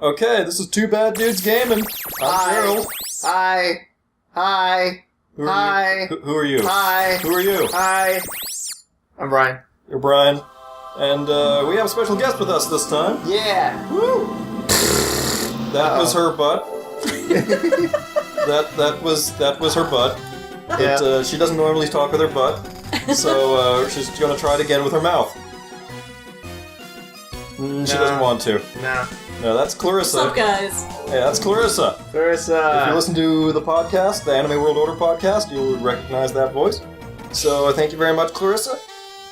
Okay, this is Two Bad Dudes Gaming. I'm Gerald. Hi. Hi. Who are Hi. you? Who are you? Hi. Who are you? Hi. I'm Brian. You're Brian. And we have a special guest with us this time. Yeah. Woo! That was her butt. that was her butt. Yeah. She doesn't normally talk with her butt, so she's gonna try it again with her mouth. She doesn't want to. No. No, that's Clarissa. What's up, guys? Yeah, that's Clarissa. Clarissa. If you listen to the podcast, the Anime World Order podcast, you'll recognize that voice. So thank you very much, Clarissa,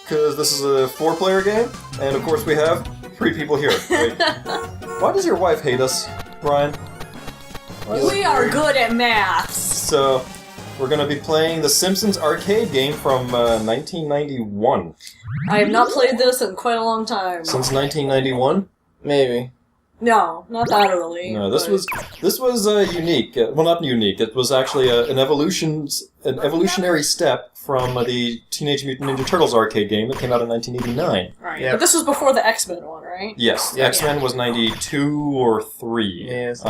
because this is a 4-player game, and of course we have 3 people here. Wait. Why does your wife hate us, Brian? We are good at maths. So, we're going to be playing the Simpsons arcade game from 1991. I have not played this in quite a long time. Since 1991? Maybe. No, not that early. No, this was unique. Well, not unique. It was actually an evolutionary step from the Teenage Mutant Ninja Turtles arcade game that came out in 1989. Right. Yep. But this was before the X-Men one, right? Yes, Yeah. X-Men was 92 or 3. Yes.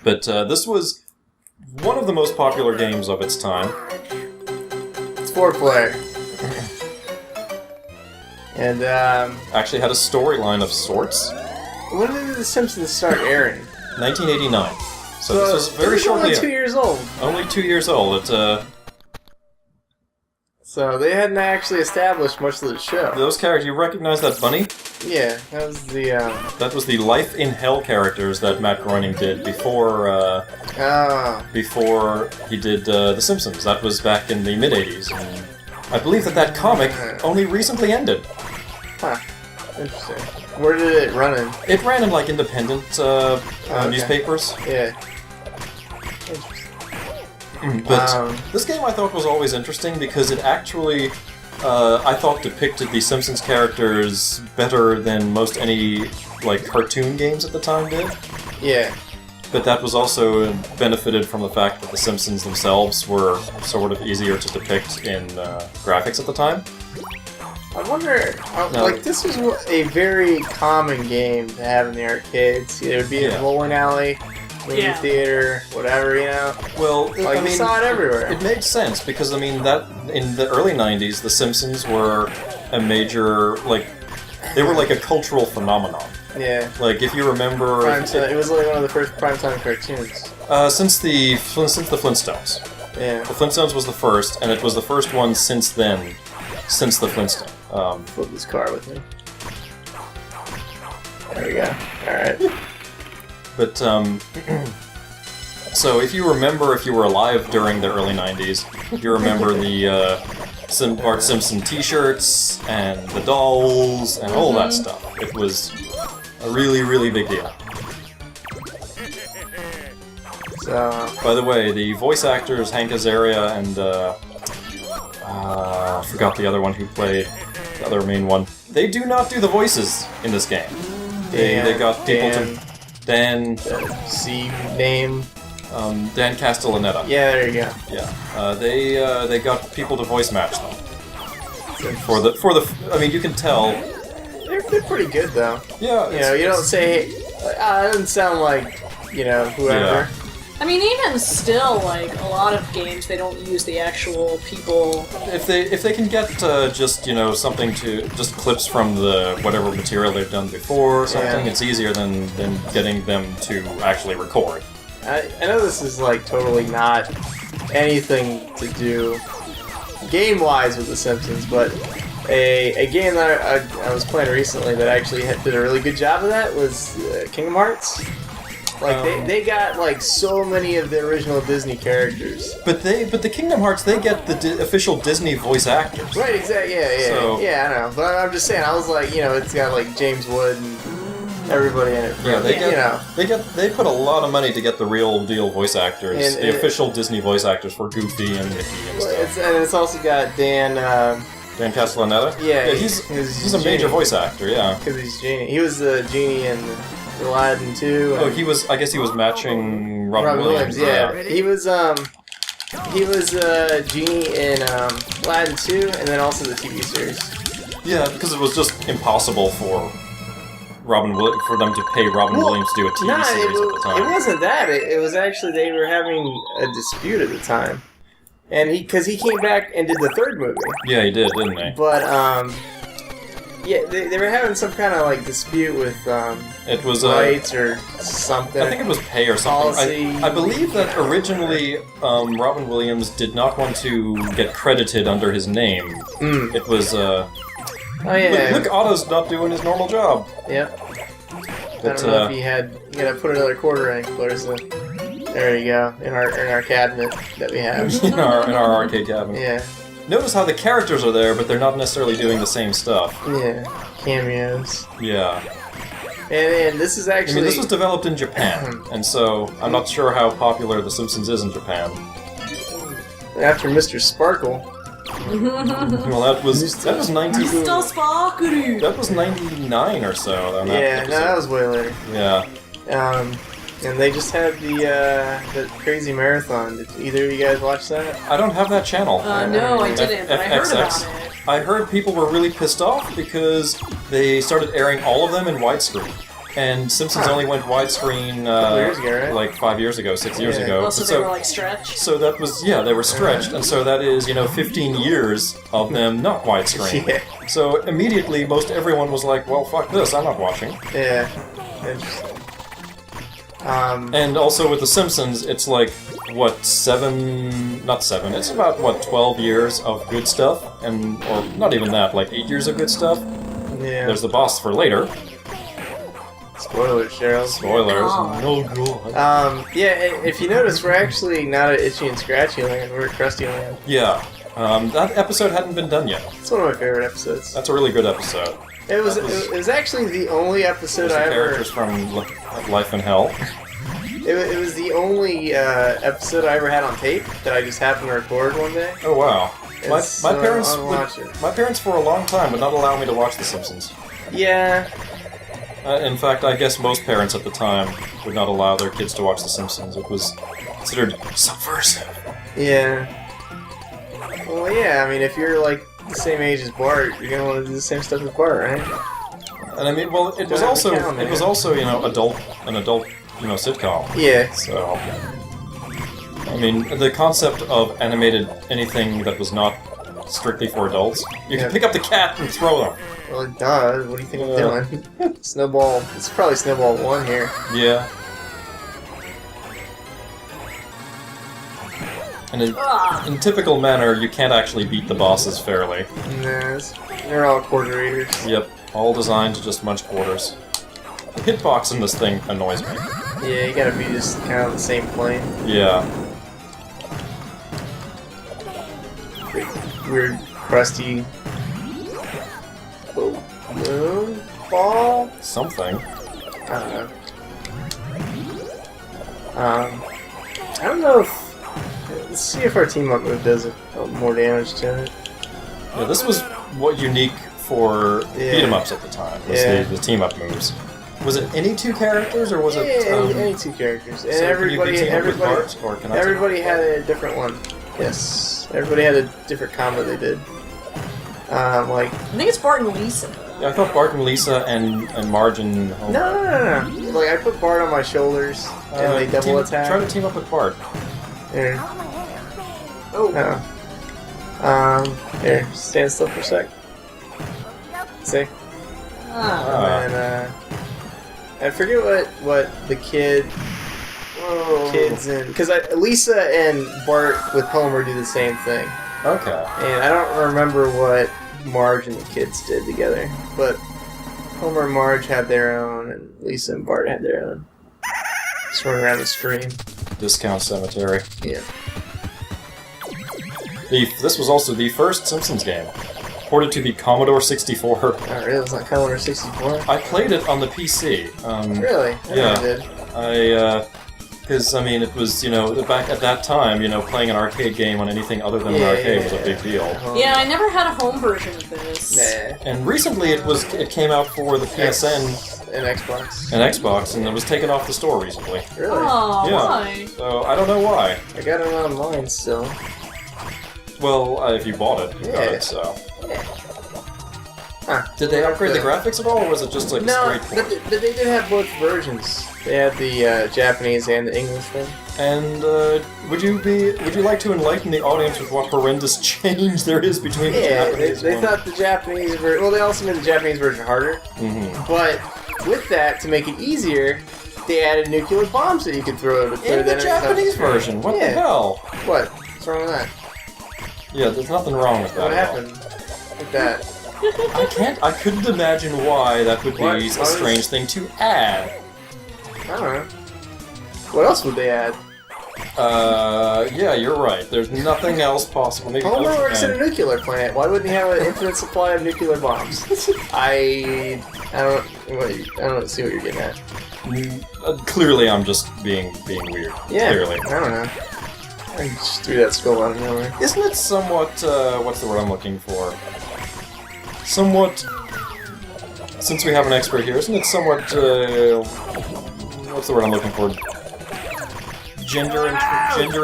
But this was one of the most popular games of its time. It's 4-player. And, Actually had a storyline of sorts. when did The Simpsons start airing? 1989. So this was very shortly. Only 2 years old. Only 2 years old. So they hadn't actually established much of the show. Those characters, you recognize that bunny? Yeah, that was the, That was the Life in Hell characters that Matt Groening did before he did The Simpsons. That was back in the mid-'80s. And I believe that comic only recently ended. Huh. Interesting. Where did it run in? It ran in, like, independent newspapers. Yeah. But this game I thought was always interesting because it actually, I thought, depicted the Simpsons characters better than most any, like, cartoon games at the time did. Yeah. But that was also benefited from the fact that the Simpsons themselves were sort of easier to depict in graphics at the time. I wonder, like, this was a very common game to have in the arcades. It would be in a bowling alley, movie theater, whatever, you know? Well, Like, you saw it everywhere. It made sense, because, I mean, that in the early 90s, the Simpsons were a major, like, they were like a cultural phenomenon. Yeah. Like, if you remember... It was like one of the first primetime cartoons. Since the Flintstones. Yeah. The Flintstones was the first, and it was the first one since then, since the Flintstones. Flip this car with me. There we go. Alright. But, so if you remember, if you were alive during the early 90s, you remember the Bart Simpson t-shirts, and the dolls, and all that stuff. It was a really, really big deal. So... By the way, the voice actors, Hank Azaria and, I forgot the other one who played the other main one. They do not do the voices in this game. They got people to... Dan... C name... Dan Castellaneta. Yeah, there you go. Yeah. They got people to voice match them. I mean, you can tell... They're pretty good, though. Yeah. You know, you don't say... it doesn't sound like, you know, whoever... Yeah. I mean, even still, like, a lot of games, they don't use the actual people. If they can get just, you know, something to... just clips from the whatever material they've done before or something, it's easier than getting them to actually record. I know this is, like, totally not anything to do game-wise with The Simpsons, but a game that I was playing recently that actually did a really good job of that was Kingdom Hearts. Like, they got, like, so many of the original Disney characters. But the Kingdom Hearts, they get the official Disney voice actors. Right, exactly, yeah. So, yeah, I know. But I'm just saying, I was like, you know, it's got, like, James Wood and everybody in it. Yeah, they put a lot of money to get the real deal voice actors, the official Disney voice actors for Goofy and Mickey and stuff. And it's also got Dan Castellaneta? Yeah, he's a major voice actor, yeah. Because he's Genie. He was the Genie in Aladdin 2. Oh, I guess he was matching Robin Williams. Yeah. He was Genie in Aladdin 2, and then also the TV series. Yeah, because it was just impossible for for them to pay Robin Williams to do a TV series at the time. It wasn't that. It was actually they were having a dispute at the time, and because he came back and did the third movie. Yeah, he did, didn't he? But yeah, they were having some kind of like dispute with it was rights or something. I think it was pay or something. Policy. I believe that originally Robin Williams did not want to get credited under his name. It was Oh yeah. Look, Otto's not doing his normal job. Yep. I don't know if he had. You gotta put another quarter in, Clarissa. There you go. In our cabinet that we have. in our arcade cabinet. Yeah. Notice how the characters are there, but they're not necessarily doing the same stuff. Yeah. Cameos. Yeah. And this is actually. I mean, this was developed in Japan, and so I'm not sure how popular The Simpsons is in Japan. After Mr. Sparkle. Well, that was 90. Mr. Sparkle. That was 99 or so. On that Yeah, no, episode. that was way later. Yeah. And they just had the crazy marathon. Did either of you guys watch that? I don't have that channel. No, I didn't, but I heard about it. I heard people were really pissed off because they started airing all of them in widescreen. And Simpsons only went widescreen years ago, right? like 5 years ago, 6 years ago. Oh, so they were like stretched? So that was, yeah, they were stretched, and so that is, 15 years of them not widescreen. Yeah. So immediately, most everyone was like, well, fuck this, I'm not watching. Yeah. Interesting. And also with The Simpsons, it's like, what, not 7, it's about, 12 years of good stuff, or not even that, like 8 years of good stuff. Yeah. There's the boss for later. Spoilers, Cheryl. Spoilers. Oh. Oh, God. Yeah, and if you notice, we're actually not at Itchy and Scratchy Land, we're at Krusty Land. Yeah. That episode hadn't been done yet. It's one of my favorite episodes. That's a really good episode. It was actually the only episode I ever... Characters from Life in Hell. It was the only episode I ever had on tape that I just happened to record one day. Oh, wow. My parents unwatched. my parents for a long time would not allow me to watch The Simpsons. Yeah. In fact, I guess most parents at the time would not allow their kids to watch The Simpsons. It was considered subversive. Yeah. Well, yeah, I mean, if you're, like, the same age as Bart, you're gonna want to do the same stuff as Bart, right? And I mean, well, it was also, an adult sitcom. Yeah. So, I mean, the concept of animated anything that was not strictly for adults, you can pick up the cat and throw them. Well, duh, what do you think I'm doing? Snowball, it's probably Snowball 1 here. Yeah. And in typical manner, you can't actually beat the bosses fairly. Nah, they're all quarter eaters. Yep, all designed to just munch quarters. The hitbox in this thing annoys me. Yeah, you gotta be just kind of on the same plane. Yeah. Big, weird, crusty... moon? Ball? Something. I don't know. I don't know if... Let's see if our team-up move does more damage to it. Yeah, this was what unique for beat-em-ups at the time, was the team-up moves. Was it any two characters, or was it... any two characters. And so everybody had a a different one. Yes. Everybody had a different combo they did. I think it's Bart and Lisa. Yeah, I thought Bart and Lisa and Marge and Homer. No. Like, I put Bart on my shoulders, and they double attack. Try to team up with Bart. Here. Oh. Here, stand still for a sec. See? And then, I forget what the kids in... Because Lisa and Bart with Homer do the same thing. Okay. And I don't remember what Marge and the kids did together, but Homer and Marge had their own, and Lisa and Bart had their own. Just running around the screen. Discount Cemetery. Yeah. This was also the first Simpsons game, ported to the Commodore 64. Oh, really? It was on Commodore 64? I played it on the PC. Really? I never did. Because, I mean, it was, back at that time, playing an arcade game on anything other than an arcade was a big deal. Yeah, I never had a home version of this. Nah. And recently it came out for the PSN and Xbox. And it was taken off the store recently. Really? Oh, Yeah. why? So, I don't know why. I got it online still. Well, if you bought it, you got Yeah. it, so... Yeah. Huh. Did they upgrade the graphics at all, or was it just like a No, straight port? but they did have both versions. They had the Japanese and the English one. And would you like to enlighten the audience with what horrendous change there is between the Yeah, Japanese they one? thought the Japanese version... Well, they also made the Japanese version harder. But with that, to make it easier, they added nuclear bombs that you could throw to clear In the enemy Japanese touch. version? What the Yeah. hell? What? What's wrong with that? Yeah, there's nothing wrong with that. What at all. happened with that? I couldn't imagine why that would be What? a strange thing to add. I don't know. What else would they add? Yeah, you're right. There's nothing else possible. Maybe Homer Ocean works in Man. a nuclear plant. Why wouldn't he have an infinite supply of nuclear bombs? I don't see what you're getting at. Clearly, I'm just being weird. Yeah, Clearly. I don't know. I just threw that skull out of nowhere. Isn't it somewhat, what's the word I'm looking for? Somewhat, since we have an expert here, isn't it somewhat, what's the word I'm looking for? Gender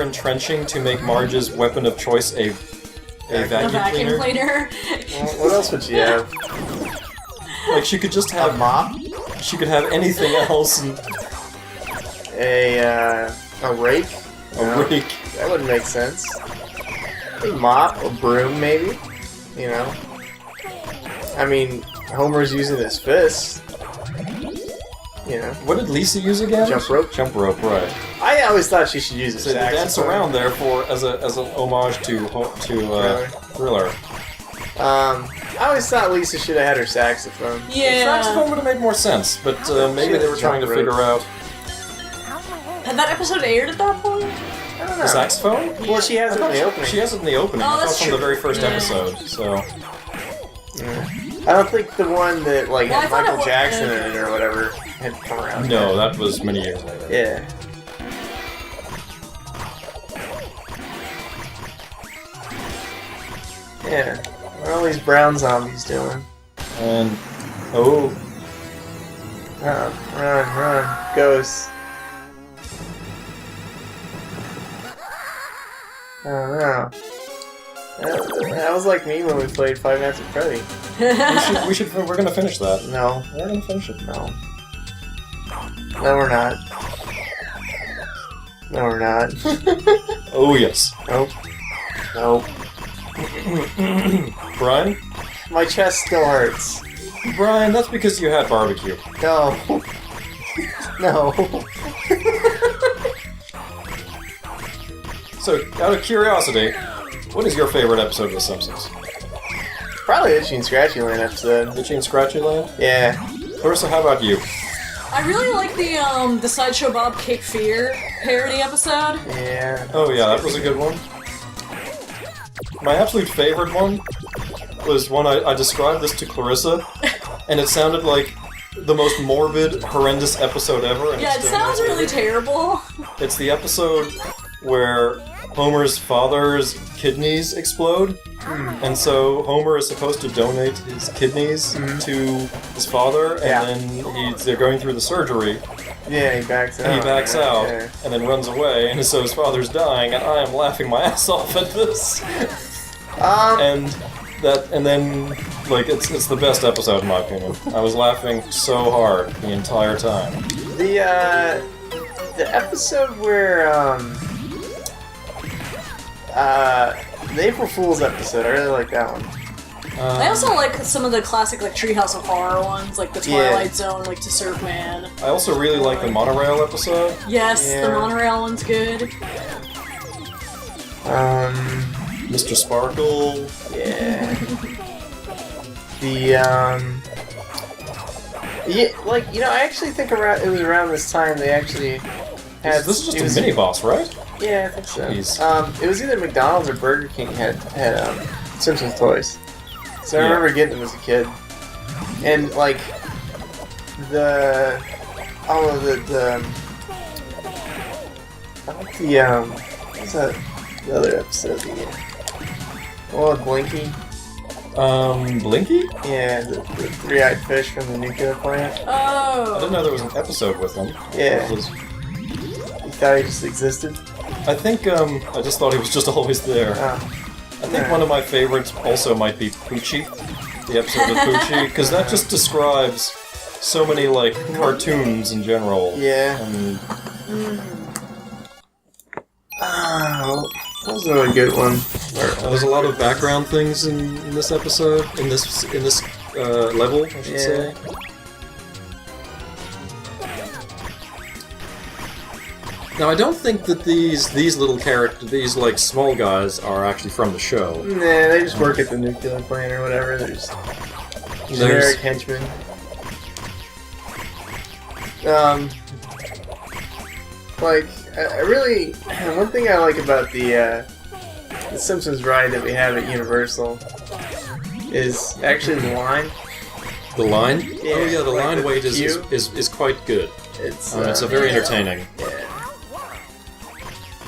entrenching to make Marge's weapon of choice a A vacuum vacuum cleaner? cleaner. Well, what else would she have? Like, she could just A have, mop? she could have anything else and A rake? a rake. That wouldn't make sense. A mop, a broom, maybe? You know? I mean, Homer's using his fist. You know? What did Lisa use again? Jump rope? Jump rope, right. I always thought she should use a So they dance saxophone. around there for as an homage to Thriller. I always thought Lisa should have had her saxophone. Yeah. Saxophone would have made more sense, but maybe they were trying to figure out Had that episode aired at that point? I don't know. the saxophone. Well, she has it in the opening. She has it in the opening. Oh, I thought that's from the true. very first Yeah. episode. So Yeah. I don't think the one that Well, I had thought Michael it was- Jackson in it or whatever had come around. no, that was many years later. Yeah. Yeah. What are all these brown zombies doing? And oh, Run, ghosts. I don't know. That was like me when we played Five Nights at Freddy. we're gonna finish that. No, We're gonna finish it. no. No, we're not. No, we're not. Oh yes, Nope. Nope. Brian. My chest still hurts. Brian, that's because you had barbecue. No. No. So, out of curiosity, what is your favorite episode of The Simpsons? Probably Itchy and Scratchy Land episode. Itchy and Scratchy Land? Yeah. Clarissa, how about you? I really like the Sideshow Bob Cape Fear parody episode. Yeah. Oh yeah, that was a good one. My absolute favorite one was one I described this to Clarissa, and it sounded like the most morbid, horrendous episode ever. And Yeah, it it's still my sounds really favorite. terrible. It's the episode where Homer's father's kidneys explode, and so Homer is supposed to donate his kidneys to his father, and Yeah. then they're going through the surgery, Yeah, he backs out. and he backs out, Yeah. and then runs away, and so his father's dying, and I am laughing my ass off at this. And then like it's the best episode in my opinion. I was laughing so hard the entire time. The episode where the April Fool's episode, I really like that one. I also like some of the classic like Treehouse of Horror ones, like the Yeah. Twilight Zone, like To Serve Man. I also really like the monorail episode. Yes, Yeah. the monorail one's good. Mr. Sparkle. Yeah. Yeah, like, you know, I actually think it was around this time they actually had... This is just it was- a mini boss, right? Yeah, I think so. Jeez. It was either McDonald's or Burger King had Simpsons toys. So I Yeah. remember getting them as a kid. And, like, I like what's that, the other episode again? Oh, Blinky? Blinky? Yeah, the three-eyed fish from the nuclear plant. Oh. I didn't know there was an episode with him. Yeah. It was- You thought he just existed? I think, I just thought he was just always there. Oh. I think one of my favorites also might be Poochie, the episode of Poochie, because that just describes so many, like, cartoons in general. Yeah. And that was a good one. there's a lot of background things in this episode, in this level, I should say. Now, I don't think that these little characters, these like small guys, are actually from the show. Nah, they just work at the nuclear plant or whatever. They're just generic henchmen. Like, I really, one thing I like about the Simpsons ride that we have at Universal is actually the line. The line? Yeah, oh yeah, the like line the weight cue. is quite good. It's a very entertaining.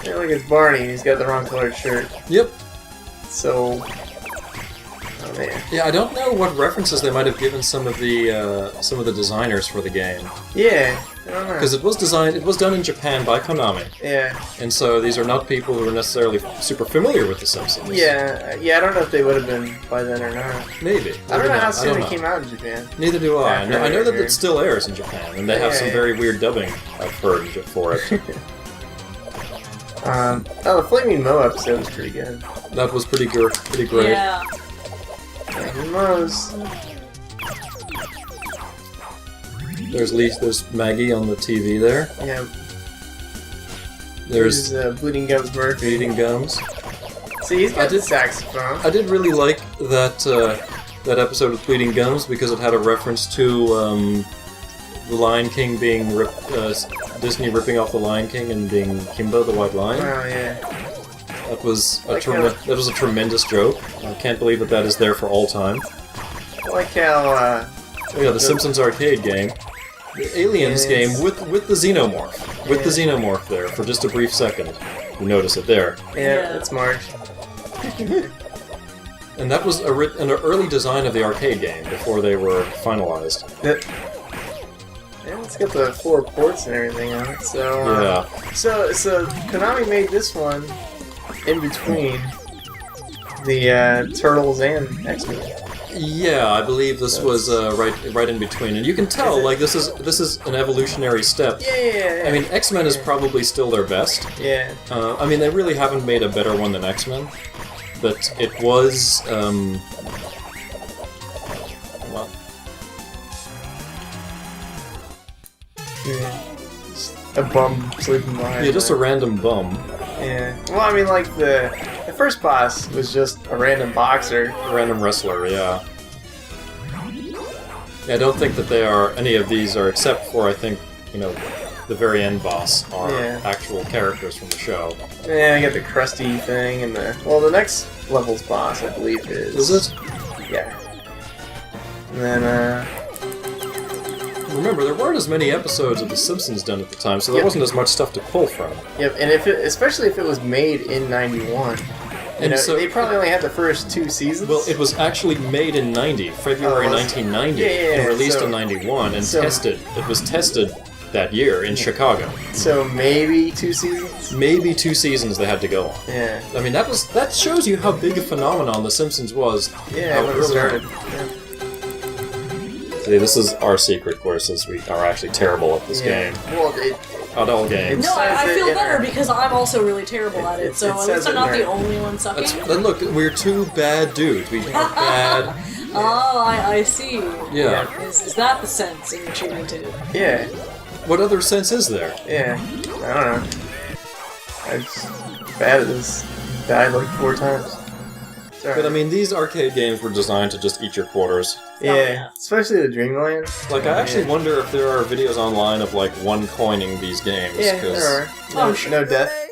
Yeah, look, it's Barney. He's got the wrong colored shirt. Yep. So, oh man. Yeah, I don't know what references they might have given some of the designers for the game. Yeah, I don't know. Because it was done in Japan by Konami. Yeah. And so these are not people who are necessarily super familiar with The Simpsons. Yeah, I don't know if they would have been by then or not. Maybe. I don't know how I soon don't it know. came out in Japan. Neither do I. After I know that it it still airs in Japan, and they have some very weird dubbing I've heard for it. The Flaming Moe episode was pretty good. That was pretty great. Yeah. Flaming Moe's. There's Maggie on the TV there. Yeah. There's Bleeding Gums Murphy. Bleeding Gums. See, he's got the saxophone. I did really like that episode of Bleeding Gums because it had a reference to the Lion King being Disney ripping off the Lion King and being Kimbo the White Lion. Oh yeah. That was a tremendous joke. I can't believe that is there for all time. I like how the Simpsons arcade game, the Aliens game with the Xenomorph, the Xenomorph there for just a brief second. You notice it there. Yeah, that's Marge. And that was an early design of the arcade game before they were finalized. Yeah, it's got the 4 ports and everything on it. So So Konami made this one in between the Turtles and X-Men. Yeah, I believe this was right in between, and you can tell like this is an evolutionary step. Yeah. I mean, X-Men is probably still their best. Yeah. I mean, they really haven't made a better one than X-Men, but it was. Well, Yeah. Just a bum sleeping behind. yeah, just a random bum. Yeah. Well, I mean, like the first boss was just a random boxer. A random wrestler, yeah. I don't think that any of these are, except for, I think, the very end boss are actual characters from the show. Yeah, I got the crusty thing and the next level's boss, I believe, is... Is it? Yeah. And then, Remember, there weren't as many episodes of The Simpsons done at the time, so there wasn't as much stuff to pull from. Yep, and especially if it was made in '91. So they probably only had the first 2 seasons. Well, it was actually made in February 1990, and released in '91, and tested. It was tested that year in Chicago. So maybe 2 seasons. Maybe 2 seasons they had to go on. Yeah. I mean, that shows you how big a phenomenon The Simpsons was. Yeah, when it started. Yeah. See, this is our secret, Clarissa. We are actually terrible at this game. Well, at all games. No, I feel better because I'm also really terrible at it, so at least I'm not the only one sucking. Then look, we're 2 bad dudes. We are bad. Oh, I see. Yeah. Is that the sense in which you mean to? Yeah. What other sense is there? Yeah. I don't know. I'm just bad at this. Died like 4 times. But I mean, these arcade games were designed to just eat your quarters. Yeah, especially the Dreamland. Like, I actually wonder if there are videos online of, like, one coining these games. Yeah, there are. No death.